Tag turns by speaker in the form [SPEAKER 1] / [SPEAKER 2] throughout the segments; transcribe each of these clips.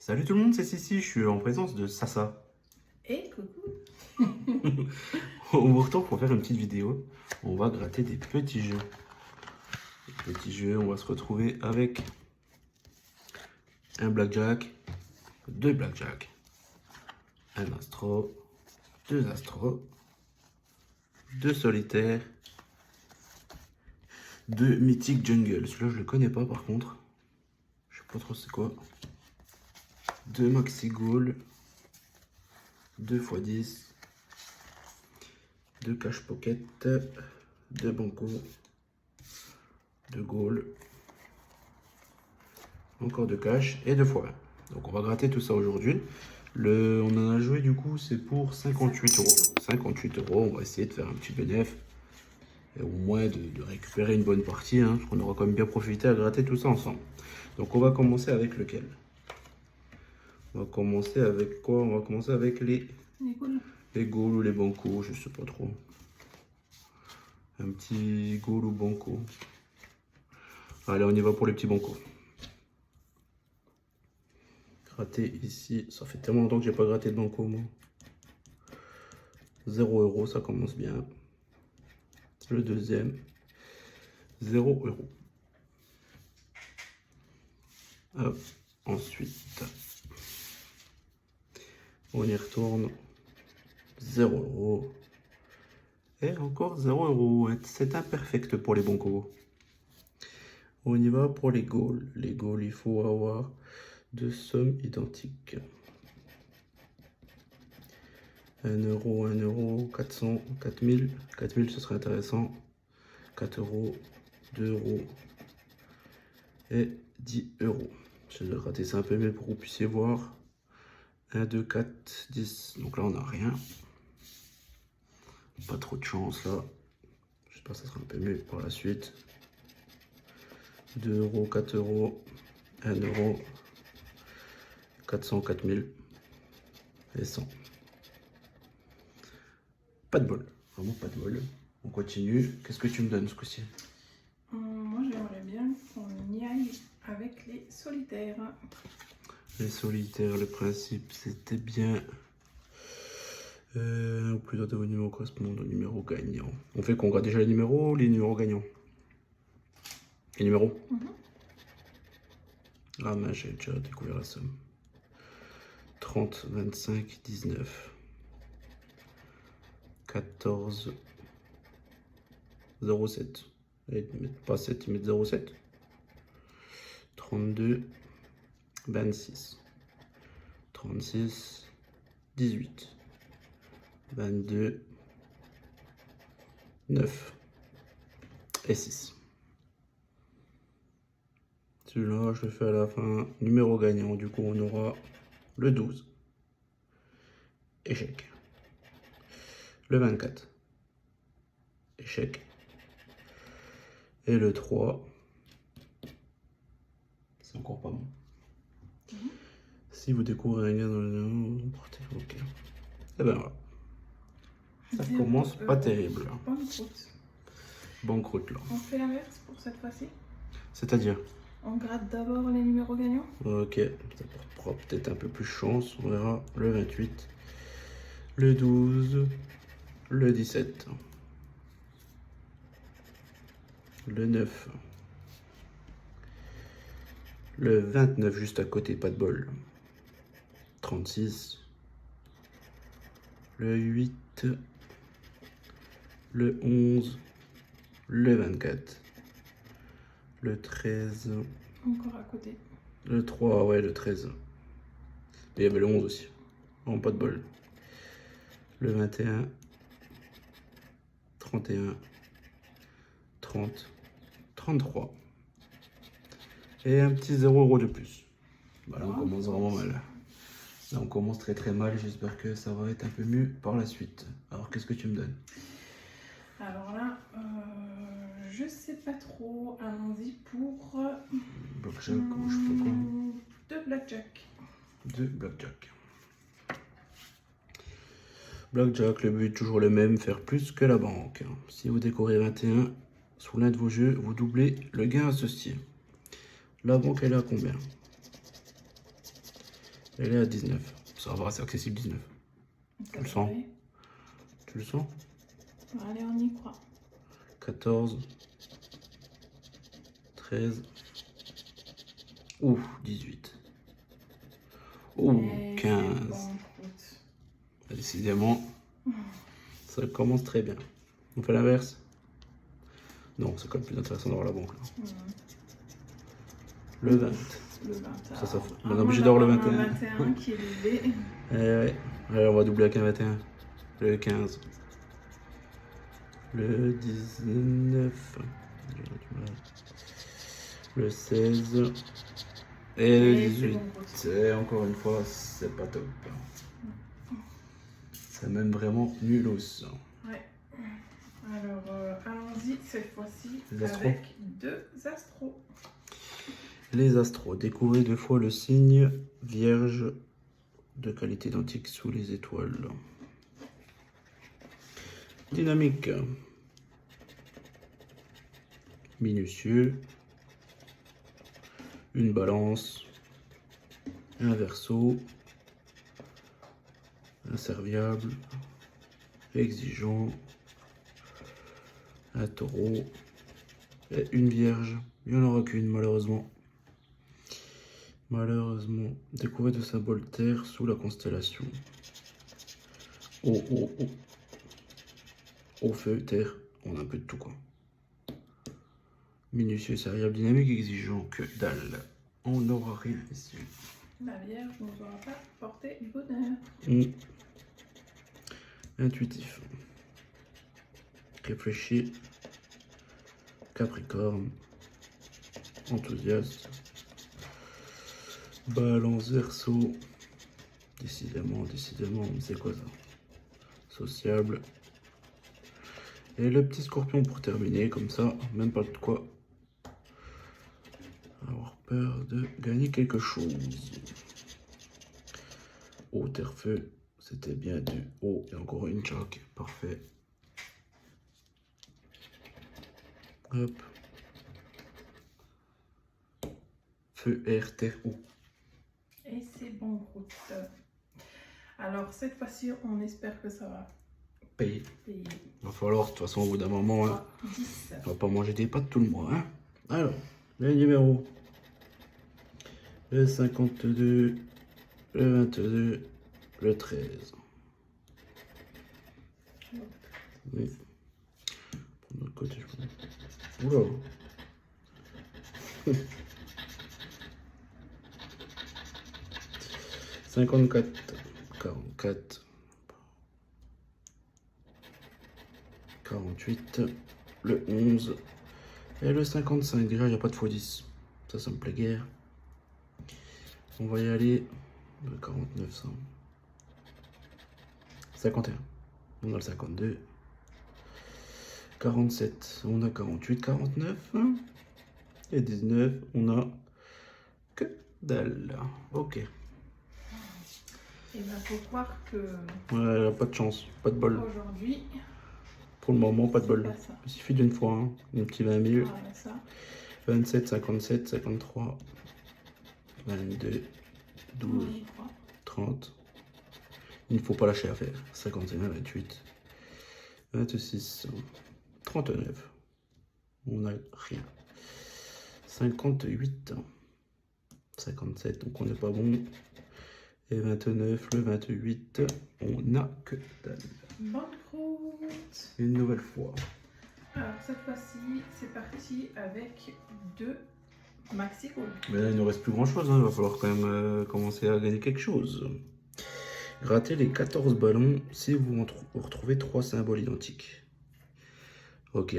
[SPEAKER 1] Salut tout le monde, c'est Sissi, je suis en présence de Sasa.
[SPEAKER 2] Et coucou.
[SPEAKER 1] On vous retrouve pour faire une petite vidéo. On va gratter des petits jeux. Des petits jeux, on va se retrouver avec un blackjack, deux blackjack, un astro, deux astros, deux solitaires, deux mythiques jungle. Celui-là je le connais pas par contre. Je sais pas trop c'est quoi. Deux maxi goal, 2x10, deux cash pocket, deux banco, deux goal, encore deux cash et deux fois 20. Donc on va gratter tout ça aujourd'hui. On en a joué du coup, c'est pour 58 euros. 58 euros, on va essayer de faire un petit bénéfice. Et au moins de récupérer une bonne partie, hein, parce qu'on aura quand même bien profité à gratter tout ça ensemble. Donc on va commencer avec lequel? On va commencer avec quoi? On va commencer avec les goals ou les bancos, je sais pas trop. Un petit goal ou banco. Allez, on y va pour les petits bancos. Gratter ici, ça fait tellement longtemps que j'ai pas gratté de banco moi. 0 euros, ça commence bien. Le deuxième, 0 euros. Hop, ensuite, on y retourne. 0 euros. Et encore 0 euros. C'est imperfect pour les bancos. On y va pour les goals. Les goals, il faut avoir deux sommes identiques. 1 euro, 400, 4000. 4000, ce serait intéressant. 4 euros, 2 euros et 10 euros. Je vais rater ça un peu mieux pour que vous puissiez voir. 1, 2, 4, 10. Donc là, on n'a rien. Pas trop de chance là. J'espère que ça sera un peu mieux par la suite. 2 euros, 4 euros, 1 euro, 400, 4000 et 100. Pas de bol, vraiment pas de bol. On continue. Qu'est-ce que tu me donnes ce coup-ci?
[SPEAKER 2] Moi j'aimerais bien qu'on y aille avec les solitaires.
[SPEAKER 1] Les solitaires, le principe c'était bien. Au plus de vos numéros correspondant au numéro gagnant. On fait qu'on gratte déjà les numéros ou les numéros gagnants? Les numéros? Ah mais j'ai déjà découvert la somme. 30, 25, 19. 14, 07. Et ils mettent pas 7, ils mettent 07. 32, 26. 36, 18. 22, 9 et 6. Celui-là, je le fais à la fin. Numéro gagnant, du coup, on aura le 12. Échec. Le 24. Échec. Et le 3. C'est encore pas bon. Si vous découvrez un lien dans le... Ok. Et ben voilà. Ça commence pas terrible.
[SPEAKER 2] Banqueroute.
[SPEAKER 1] Banqueroute là.
[SPEAKER 2] On fait l'inverse pour cette fois-ci.
[SPEAKER 1] C'est-à-dire?
[SPEAKER 2] On gratte d'abord les numéros gagnants.
[SPEAKER 1] Ok, ça portera peut-être un peu plus chance. On verra le 28, le 12, le 17, le 9, le 29 juste à côté, pas de bol, 36, le 8, le 11, le 24, le 13,
[SPEAKER 2] Encore à côté.
[SPEAKER 1] le 3, ouais, le 13. Et il y avait le 11 aussi. Non, pas de bol. Le 21, 31, 30, 33. Et un petit 0 euros de plus. Bah là, on commence vraiment mal. Là, on commence très très mal. J'espère que ça va être un peu mieux par la suite. Alors, qu'est-ce que tu me donnes?
[SPEAKER 2] Alors là, je sais pas trop. Allons-y pour
[SPEAKER 1] Blackjack ou je sais pas quoi.
[SPEAKER 2] deux blackjack.
[SPEAKER 1] Deux blackjack. Blackjack, le but toujours le même, faire plus que la banque. Si vous décorez 21 sous l'un de vos jeux, vous doublez le gain associé. La banque elle est à combien? Elle est à 19. Ça va, c'est accessible 19.
[SPEAKER 2] Ça
[SPEAKER 1] Tu le sens?
[SPEAKER 2] devrait.
[SPEAKER 1] Tu le sens?
[SPEAKER 2] Allez, on y croit.
[SPEAKER 1] 14. 13. Ouh, 18. Ouh,
[SPEAKER 2] Et
[SPEAKER 1] 15.
[SPEAKER 2] c'est banqueroute.
[SPEAKER 1] Décidément, ça commence très bien. On fait l'inverse? Non, c'est quand même plus intéressant d'avoir la banque. Là.
[SPEAKER 2] Mhm.
[SPEAKER 1] Le 20.
[SPEAKER 2] Le 20.
[SPEAKER 1] Ça fait.
[SPEAKER 2] Ah,
[SPEAKER 1] On est
[SPEAKER 2] moi,
[SPEAKER 1] obligé d'avoir le
[SPEAKER 2] d'avoir
[SPEAKER 1] 21.
[SPEAKER 2] un 21 qui est levé.
[SPEAKER 1] Ouais. Allez, on va doubler avec un 21. Le 15. Le 19. Le 16. Et le
[SPEAKER 2] Et c'est
[SPEAKER 1] 18.
[SPEAKER 2] banqueroute.
[SPEAKER 1] Et encore une fois, c'est pas top. C'est même vraiment nulos.
[SPEAKER 2] Ouais. Alors, allons-y cette fois-ci
[SPEAKER 1] Les astros.
[SPEAKER 2] avec 2 astros.
[SPEAKER 1] Les astros. Découvrez 2 fois le signe vierge de qualité identique sous les étoiles. Dynamique. Minutieux. Une balance. Un verseau. Inserviable. Exigeant. Un taureau. Et une vierge. Il n'y en aura qu'une malheureusement. Malheureusement, découvrez de symboles terre sous la constellation. Oh, oh, oh. Au feu, terre, on a un peu de tout quoi. Minutieux, variable, dynamique, exigeant, que dalle. On n'aura rien ici.
[SPEAKER 2] La Vierge ne nous aura pas porté du bonheur.
[SPEAKER 1] Intuitif. Réfléchi. Capricorne. Enthousiaste. Balance verso. Décidément, c'est quoi ça? Sociable. Et le petit scorpion pour terminer, comme ça, même pas de quoi avoir peur de gagner quelque chose. Eau, terre, feu, c'était bien du haut. Et encore une jack, parfait. Hop. Feu, air, terre, eau.
[SPEAKER 2] Et c'est banqueroute. Alors, cette fois-ci, on espère que ça va
[SPEAKER 1] Payer.
[SPEAKER 2] payer.
[SPEAKER 1] Il va falloir, de toute façon, au bout d'un moment, hein,
[SPEAKER 2] 10.
[SPEAKER 1] on va pas manger des pâtes tout le mois. Hein. Alors, les numéros. Le 52, le 22, le 13. Oui. Pour notre côté, je pense. Oula. « 54, 44, 48, le 11 et le 55. Déjà, il n'y a pas de x10. Ça me plaît guère. On va y aller. Le 49, ça. 51. On a le 52. 47. On a 48, 49. Et 19. On a que dalle. Ok.
[SPEAKER 2] Et bien, faut croire que
[SPEAKER 1] Ouais, pas de chance. Pas de bol.
[SPEAKER 2] aujourd'hui,
[SPEAKER 1] Pour le moment, pas de bol.
[SPEAKER 2] pas ça.
[SPEAKER 1] Il suffit d'une fois. Hein. Un petit 20 000.
[SPEAKER 2] Voilà ça.
[SPEAKER 1] 27, 57, 53. 22. 12.
[SPEAKER 2] On y croit.
[SPEAKER 1] 30. Il ne faut pas lâcher à faire. 51, 28, 26, 39. On n'a rien. 58, 57, donc on n'est pas bon. Et 29, le 28, on n'a que dalle.
[SPEAKER 2] Banqueroute.
[SPEAKER 1] Une nouvelle fois.
[SPEAKER 2] Alors, cette fois-ci, c'est parti avec 2 maxi gold.
[SPEAKER 1] Mais là, il ne reste plus grand chose. Hein. Il va falloir quand même commencer à gagner quelque chose. Grattez les 14 ballons si vous retrouvez 3 symboles identiques. Ok.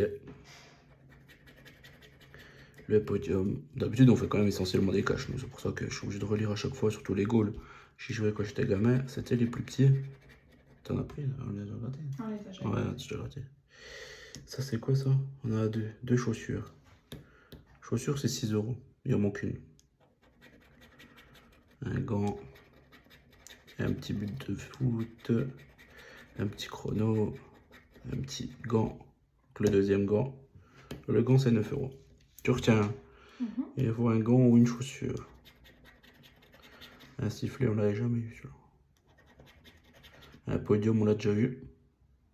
[SPEAKER 1] Le podium. D'habitude, on fait quand même essentiellement des caches. C'est pour ça que je suis obligé de relire à chaque fois, surtout les goals. J'y jouais quand j'étais gamin. C'était les plus petits. T'en as pris? On les a grattés?
[SPEAKER 2] On les a jamais.
[SPEAKER 1] Ouais, tu l'as gratté. Ça, c'est quoi ça? On a deux chaussures. Chaussures, c'est 6 €. Il en manque une. Un gant. Un petit but de foot. Un petit chrono. Un petit gant. Donc, le deuxième gant. Le gant, c'est 9 €. Tu retiens. Il faut un gant ou une chaussure. Un sifflet, on l'avait jamais eu, celui-là. Un podium, on l'a déjà eu.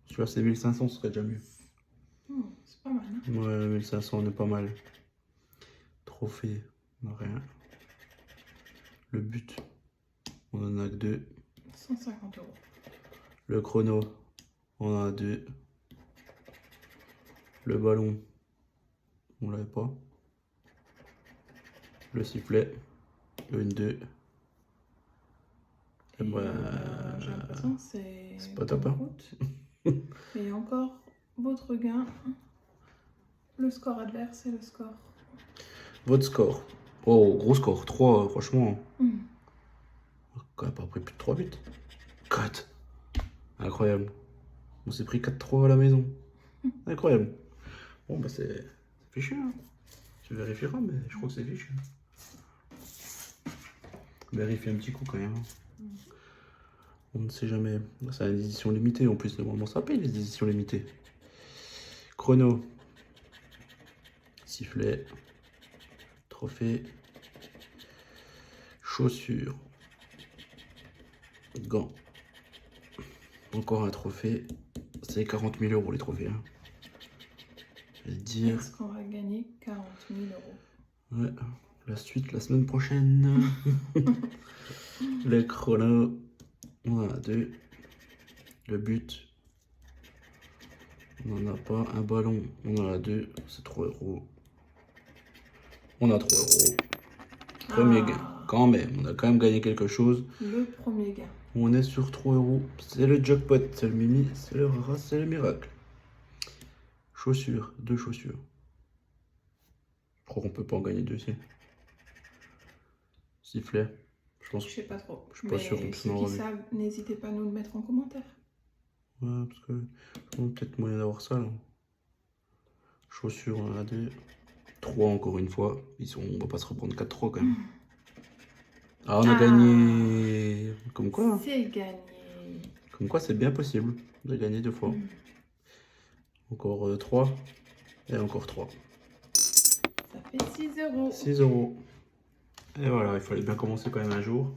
[SPEAKER 1] Celui-là, c'est 1500, ce serait déjà mieux.
[SPEAKER 2] C'est pas mal. Hein.
[SPEAKER 1] Ouais, 1500, on est pas mal. Trophée, on n'a rien. Le but, on en a que 2.
[SPEAKER 2] 150 €.
[SPEAKER 1] Le chrono, on en a 2. Le ballon, on l'avait pas. Le sifflet, une 2.
[SPEAKER 2] Et j'ai l'impression que c'est
[SPEAKER 1] pas top, hein.
[SPEAKER 2] Et encore, votre gain. Le score adverse et le score.
[SPEAKER 1] Votre score. Oh, gros score. 3, franchement.
[SPEAKER 2] Mm.
[SPEAKER 1] Quand même pas pris plus de 3 buts. 4. Incroyable. On s'est pris 4-3 à la maison. Incroyable. Bon, bah c'est fichu. Hein. Tu vérifieras, mais je crois que c'est fichu. Vérifie un petit coup quand même. On ne sait jamais. C'est une édition limitée en plus. Normalement, ça paye les éditions limitées. Chrono. Sifflet. Trophée. Chaussures. Gants. Encore un trophée. C'est 40 000 € les trophées. Hein. Je vais dire.
[SPEAKER 2] Est-ce qu'on va gagner 40 000 €?
[SPEAKER 1] Ouais. La suite la semaine prochaine. Le chrono. On en a 2. Le but. On n'en a pas. Un ballon. On en a 2. C'est 3 €. On a 3 €. Premier gain. Quand même. On a quand même gagné quelque chose.
[SPEAKER 2] Le premier gain.
[SPEAKER 1] On est sur 3 €. C'est le jackpot. C'est le mimi. C'est le rara. C'est le miracle. Chaussures. 2 chaussures. Je crois qu'on peut pas en gagner 2 ici. Sifflet. Je pense.
[SPEAKER 2] Je sais pas trop.
[SPEAKER 1] Je suis pas sûr qu'on puisse en
[SPEAKER 2] ceux qui
[SPEAKER 1] avoir.
[SPEAKER 2] savent, n'hésitez pas à nous le mettre en commentaire.
[SPEAKER 1] Ouais, parce que on a peut-être moyen d'avoir ça là. Chaussures, on en a 2. 3 encore une fois. On va pas se reprendre 4-3 quand même. Ah, on a gagné. Comme quoi.
[SPEAKER 2] C'est gagné.
[SPEAKER 1] Comme quoi, c'est bien possible de gagner 2 fois. Encore 3. Et encore 3.
[SPEAKER 2] Ça fait 6 €.
[SPEAKER 1] 6 €. Et voilà, il fallait bien commencer quand même un jour.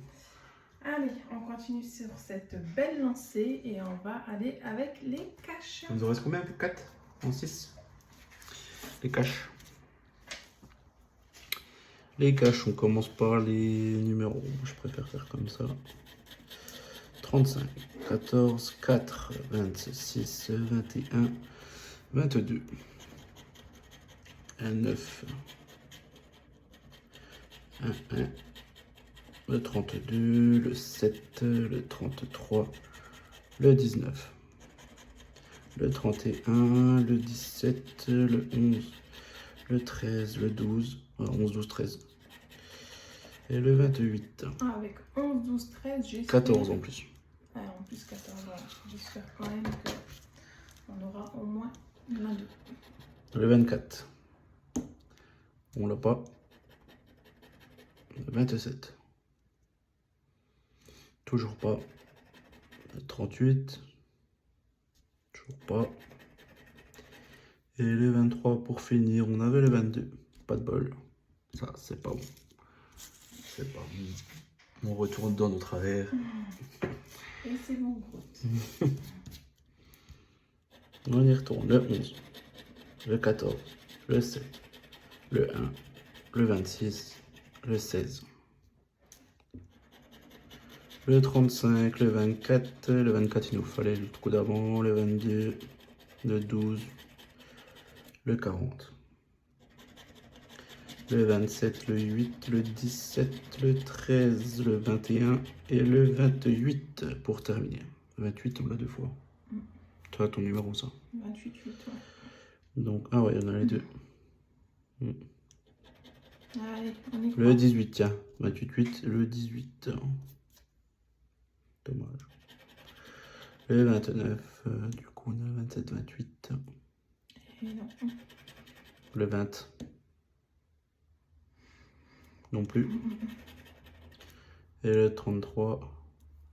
[SPEAKER 2] Allez, on continue sur cette belle lancée et on va aller avec les caches.
[SPEAKER 1] Il nous en reste combien? 4 en 6. Les caches. Les caches, on commence par les numéros. Je préfère faire comme ça. 35, 14, 4, 26, 21, 22, un 9, un 1, le 32, le 7, le 33, le 19, le 31, le 17, le 11, le 13, le 12, 11, 12, 13. Et le 28.
[SPEAKER 2] Ah, avec 11, 12, 13, j'ai
[SPEAKER 1] 14 en plus.
[SPEAKER 2] Ah, en plus 14, voilà. J'espère quand même qu'on aura au moins 22.
[SPEAKER 1] Le 24. On l'a pas. Le 27. Toujours pas. Le 38. Toujours pas. Et le 23 pour finir. On avait le 22. Pas de bol. Ça, c'est pas bon. C'est pas bon. On retourne dans nos travers.
[SPEAKER 2] Et c'est bon, gros.
[SPEAKER 1] On y retourne. Le 11. Le 14. Le 7. Le 1. Le 26. Le 16. Le 35. Le 24. Le 24, il nous fallait le coup d'avant. Le 22. Le 12. Le 40. Le 27, le 8, le 17, le 13, le 21 et le 28 pour terminer. 28, on l'a 2 fois. Toi, ton numéro, ça.
[SPEAKER 2] 28, 8, ouais.
[SPEAKER 1] Donc, ah ouais, il y en a les 2.
[SPEAKER 2] Allez, on y croit.
[SPEAKER 1] Le 18, tiens. 28, 8, le 18. Dommage. Le 29, du coup, on a 27, 28.
[SPEAKER 2] Et non.
[SPEAKER 1] Le 20. Non plus. Et le 33,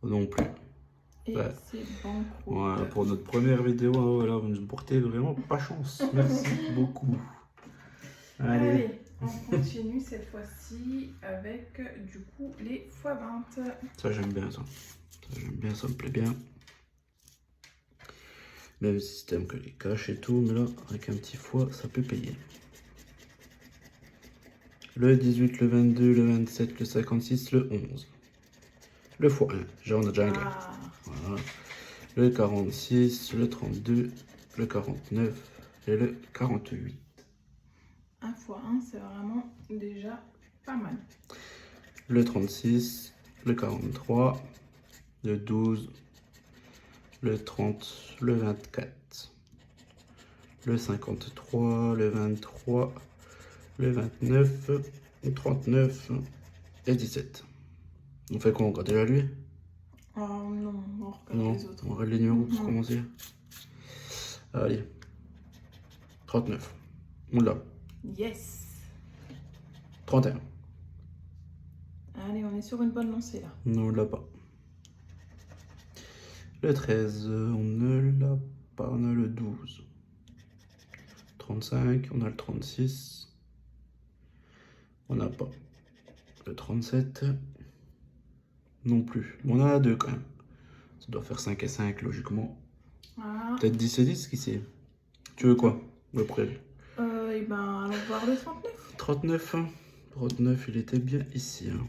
[SPEAKER 1] non plus.
[SPEAKER 2] Et
[SPEAKER 1] Ouais.
[SPEAKER 2] c'est bon.
[SPEAKER 1] Voilà, pour notre première vidéo, hein, voilà, vous nous portez vraiment pas chance. Merci beaucoup. Allez.
[SPEAKER 2] Allez, On continue cette fois-ci avec du coup les x20.
[SPEAKER 1] Ça j'aime bien ça. Ça j'aime bien, ça me plaît bien. Même système que les caches et tout, mais là avec un petit fois ça peut payer. Le 18, le 22, le 27, le 56, le 11. Le x1, genre on a déjà un gain.
[SPEAKER 2] Ah,
[SPEAKER 1] Voilà. Le 46, le 32, le 49 et le 48.
[SPEAKER 2] 1 x 1, c'est vraiment déjà pas mal.
[SPEAKER 1] Le 36, le 43, le 12, le 30, le 24, le 53, le 23, le 29, le 39 et 17. On fait quoi? On regarde déjà lui?
[SPEAKER 2] Oh non, on regarde
[SPEAKER 1] Non,
[SPEAKER 2] les autres.
[SPEAKER 1] on regarde les numéros pour commencer. Allez, 39. On l'a.
[SPEAKER 2] Yes.
[SPEAKER 1] 31.
[SPEAKER 2] Allez, on est sur une bonne lancée là.
[SPEAKER 1] Non, on l'a pas. Le 13, on ne l'a pas. On a le 12. 35, on a le 36. On n'a pas. Le 37. Non plus. On en a deux quand même. Ça doit faire 5 et 5 logiquement.
[SPEAKER 2] Ah.
[SPEAKER 1] Peut-être 10 et 10, qui sait? Tu veux quoi? Le prix.
[SPEAKER 2] Et ben, allons voir le 39.
[SPEAKER 1] 39. 39, il était bien ici. Hein.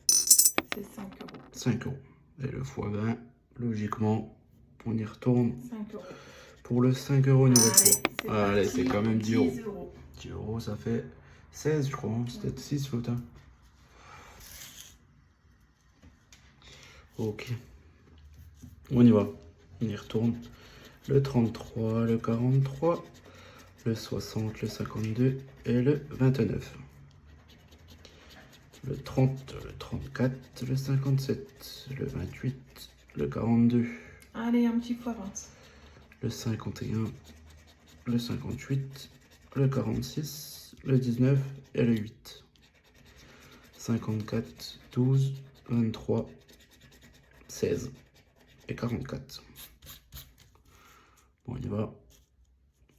[SPEAKER 2] C'est 5 euros.
[SPEAKER 1] 5 euros. Et le x20, logiquement, on y retourne
[SPEAKER 2] 5 euros.
[SPEAKER 1] pour le 5 euros une nouvelle
[SPEAKER 2] Allez,
[SPEAKER 1] fois. Allez, c'est quand même 10 euros.
[SPEAKER 2] 10 euros.
[SPEAKER 1] 10 euros, ça fait 16, je crois. Hein. C'est peut-être 6 l'autre. Hein. Ok. On y va. On y retourne. Le 33, le 43, le 60, le 52 et le 29. Le 30, le 34, le 57, le 28, le 42.
[SPEAKER 2] Allez, un petit x20.
[SPEAKER 1] Le 51, le 58, le 46, le 19 et le 8. 54, 12, 23, 16 et 44. Bon, on y va.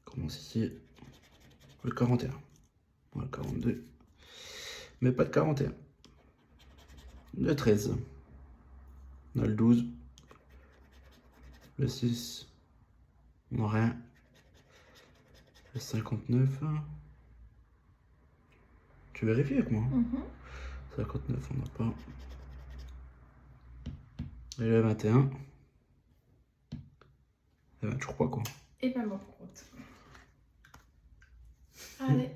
[SPEAKER 1] On commence ici. Le 41. Bon, le 42. Mais pas de 41. Le 13. On a le 12. Le 6. On n'a rien. Le 59. Tu vérifies avec moi? 59, on n'a pas. Et le 21. Eh ben, toujours pas quoi.
[SPEAKER 2] Et ben, mon compte. Allez,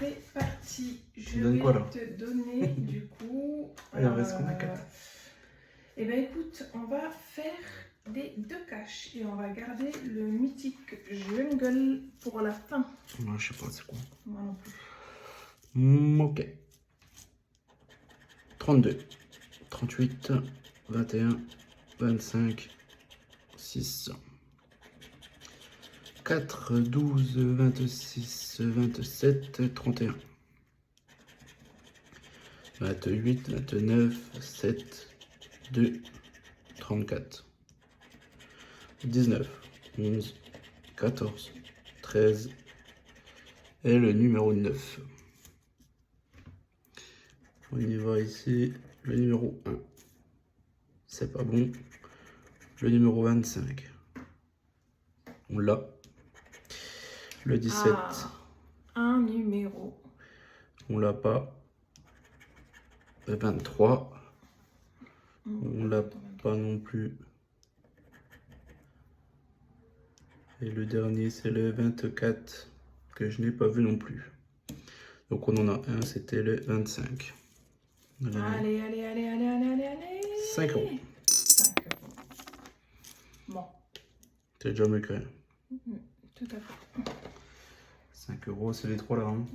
[SPEAKER 2] c'est parti. Je
[SPEAKER 1] donne
[SPEAKER 2] vais
[SPEAKER 1] quoi, là?
[SPEAKER 2] te donner du coup.
[SPEAKER 1] Il en reste combien? 4?
[SPEAKER 2] Eh ben écoute, on va faire des 2 caches et on va garder le mythique jungle pour la fin.
[SPEAKER 1] Non, je sais pas, c'est quoi.
[SPEAKER 2] Moi non plus.
[SPEAKER 1] Ok. 32, 38, 21, 25, 6, 4, 12, 26, 27, 31, 28, 29, 7, 2, 34, 19, 11, 14, 13 et le numéro 9. On y va ici, le numéro 1. C'est pas bon. Le numéro 25. On l'a. Le 17.
[SPEAKER 2] Ah, un numéro.
[SPEAKER 1] On l'a pas. Le 23. On l'a pas non plus. Et le dernier, c'est le 24, que je n'ai pas vu non plus. Donc on en a un, c'était le 25.
[SPEAKER 2] Allez, allez, allez, allez, allez, allez, allez.
[SPEAKER 1] 5 euros.
[SPEAKER 2] 5 euros. Bon.
[SPEAKER 1] C'est déjà mieux que rien.
[SPEAKER 2] Tout à fait.
[SPEAKER 1] 5 euros, c'est les 3 là. Hein.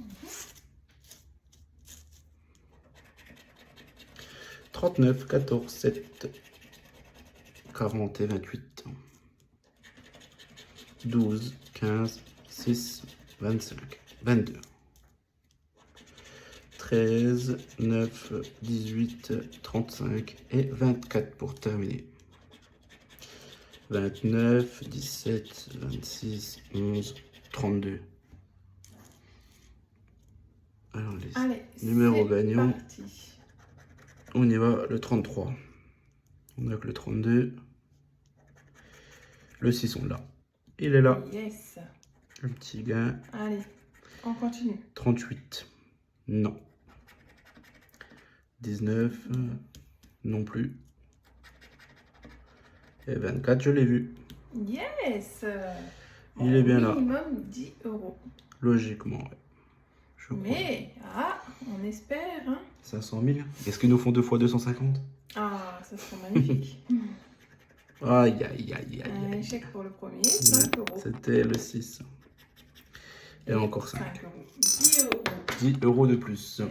[SPEAKER 1] 39, 14, 7, 40 et 28. 12, 15, 6, 25, 22. 13, 9, 18, 35 et 24 pour terminer. 29, 17, 26, 11, 32. Alors, les
[SPEAKER 2] Allez,
[SPEAKER 1] numéros
[SPEAKER 2] c'est
[SPEAKER 1] gagnants.
[SPEAKER 2] parti.
[SPEAKER 1] On y va, le 33. On a que le 32. Le 6, on l'a. Il est là.
[SPEAKER 2] Yes.
[SPEAKER 1] Le petit gain.
[SPEAKER 2] Allez, on continue.
[SPEAKER 1] 38. Non. 19. Non plus. Et 24, je l'ai vu.
[SPEAKER 2] Yes.
[SPEAKER 1] Il est bien là.
[SPEAKER 2] Minimum 10 €.
[SPEAKER 1] Logiquement, ouais. Je crois.
[SPEAKER 2] Mais, on espère, hein.
[SPEAKER 1] 500 000. Est-ce qu'ils nous font 2 fois 250?
[SPEAKER 2] Ah, ça serait magnifique.
[SPEAKER 1] Aïe, aïe, aïe,
[SPEAKER 2] Un
[SPEAKER 1] aïe.
[SPEAKER 2] échec pour le premier, 5 €.
[SPEAKER 1] C'était le 6. Et encore 5.
[SPEAKER 2] 5 €. 10 €.
[SPEAKER 1] 10 € de plus.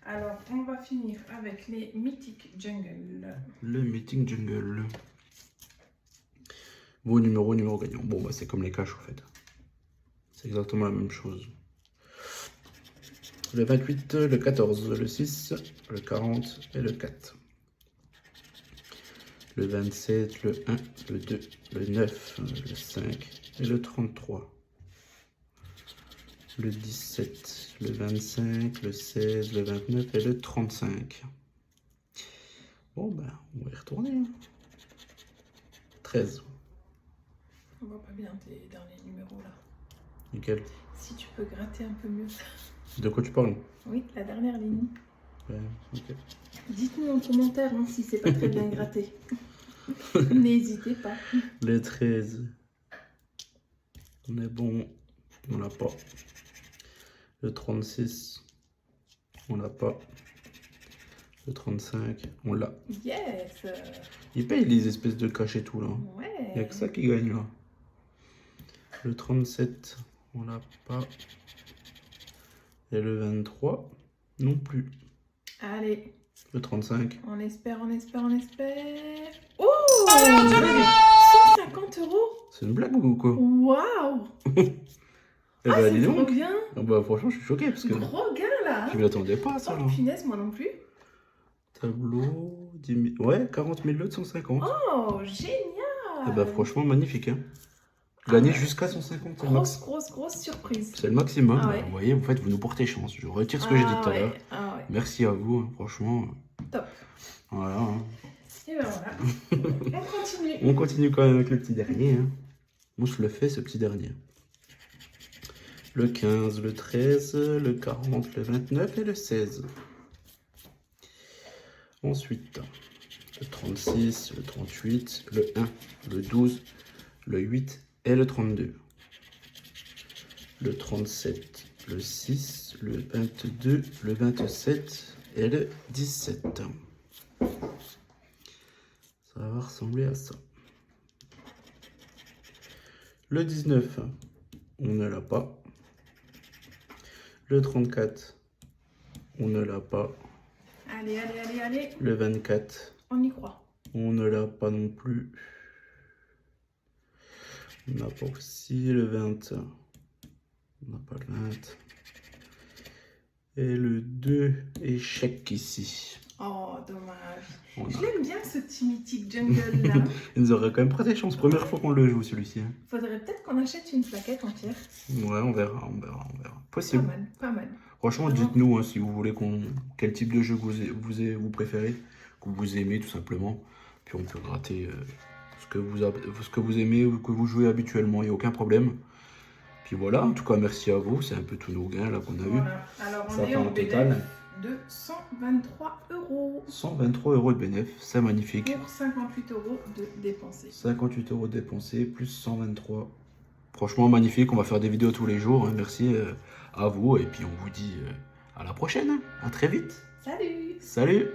[SPEAKER 2] Alors, on va finir avec les mythiques jungle.
[SPEAKER 1] Le meeting jungle. Vos numéros gagnants. Bon, bah c'est comme les caches en fait. C'est exactement la même chose. Le 28, le 14, le 6, le 40 et le 4. Le 27, le 1, le 2, le 9, le 5 et le 33. Le 17, le 25, le 16, le 29 et le 35. Bon, ben, on va y retourner. Hein. 13.
[SPEAKER 2] On voit pas bien tes derniers numéros là.
[SPEAKER 1] Nickel.
[SPEAKER 2] Si tu peux gratter un peu mieux.
[SPEAKER 1] De quoi tu parles?
[SPEAKER 2] Oui, la dernière ligne.
[SPEAKER 1] Ouais, ok.
[SPEAKER 2] Dites-nous en commentaire hein, si c'est pas très bien gratté. N'hésitez pas.
[SPEAKER 1] Le 13. On est bon. On l'a pas. Le 36. On l'a pas. Le 35. On l'a.
[SPEAKER 2] Yes.
[SPEAKER 1] Il paye les espèces de caches et tout là.
[SPEAKER 2] Ouais.
[SPEAKER 1] Il n'y a que ça qui gagne là. Le 37. On l'a pas. Et le 23. Non plus.
[SPEAKER 2] Allez,
[SPEAKER 1] Le 35.
[SPEAKER 2] on espère, on espère, on espère. Oh 150 €.
[SPEAKER 1] C'est une blague ou quoi?
[SPEAKER 2] Waouh.
[SPEAKER 1] Eh
[SPEAKER 2] Ah,
[SPEAKER 1] ben, dis
[SPEAKER 2] c'est trop
[SPEAKER 1] donc.
[SPEAKER 2] bien.
[SPEAKER 1] Ah bah, franchement, je suis choqué parce que
[SPEAKER 2] Gros gain là.
[SPEAKER 1] je m'y attendais pas à ça.
[SPEAKER 2] Oh
[SPEAKER 1] Là.
[SPEAKER 2] punaise, moi non plus.
[SPEAKER 1] Tableau, 10 000... Ouais, 40 000 lots de 150.
[SPEAKER 2] Oh, génial.
[SPEAKER 1] Eh bah, franchement, magnifique. Hein. Gagner
[SPEAKER 2] ouais.
[SPEAKER 1] jusqu'à 150, c'est le max.
[SPEAKER 2] Grosse surprise.
[SPEAKER 1] C'est le maximum.
[SPEAKER 2] Ah
[SPEAKER 1] Bah,
[SPEAKER 2] ouais.
[SPEAKER 1] vous voyez, en fait, vous nous portez chance. Je retire ce que j'ai dit tout à l'heure.
[SPEAKER 2] Ah ouais,
[SPEAKER 1] Merci à vous, hein, franchement.
[SPEAKER 2] top.
[SPEAKER 1] Voilà. Hein.
[SPEAKER 2] Et ben voilà. On continue.
[SPEAKER 1] On continue quand même avec le petit dernier. Hein. Moi, je le fais, ce petit dernier. Le 15, le 13, le 40, le 29 et le 16. Ensuite, le 36, le 38, le 1, le 12, le 8 et le 32. Le 37, le 6, le 22, le 27 et le 17. Ça va ressembler à ça. Le 19, on ne l'a pas. Le 34, on ne l'a pas.
[SPEAKER 2] Allez, allez, allez, allez.
[SPEAKER 1] Le 24,
[SPEAKER 2] On y croit.
[SPEAKER 1] on ne l'a pas non plus. On n'a pas aussi le 20. On n'a pas le 20. Et le 2, échec ici.
[SPEAKER 2] Oh, dommage.
[SPEAKER 1] On
[SPEAKER 2] Je
[SPEAKER 1] a-
[SPEAKER 2] l'aime bien ce petit mythique jungle là.
[SPEAKER 1] Il nous aurait quand même prêté chance. Première fois qu'on le joue celui-ci. Hein.
[SPEAKER 2] Faudrait peut-être qu'on achète une plaquette entière.
[SPEAKER 1] Ouais, on verra, on verra, on verra.
[SPEAKER 2] Pas
[SPEAKER 1] Possible.
[SPEAKER 2] mal, pas mal.
[SPEAKER 1] Franchement, dites-nous hein, si vous voulez quel type de jeu vous préférez, que vous aimez tout simplement. Puis on peut gratter ce que vous aimez ou que vous jouez habituellement, il n'y a aucun problème. Puis voilà, en tout cas, merci à vous. C'est un peu tous nos gains là qu'on a eu.
[SPEAKER 2] Voilà. Alors on
[SPEAKER 1] Ça
[SPEAKER 2] est
[SPEAKER 1] fait
[SPEAKER 2] au
[SPEAKER 1] un total
[SPEAKER 2] de 123 €
[SPEAKER 1] 123 € de bénéfice, c'est magnifique.
[SPEAKER 2] pour 58 € de dépensés.
[SPEAKER 1] 58 € dépensés plus 123. Franchement, magnifique. On va faire des vidéos tous les jours. Hein. Merci à vous. Et puis on vous dit à la prochaine. À très vite.
[SPEAKER 2] Salut!
[SPEAKER 1] Salut!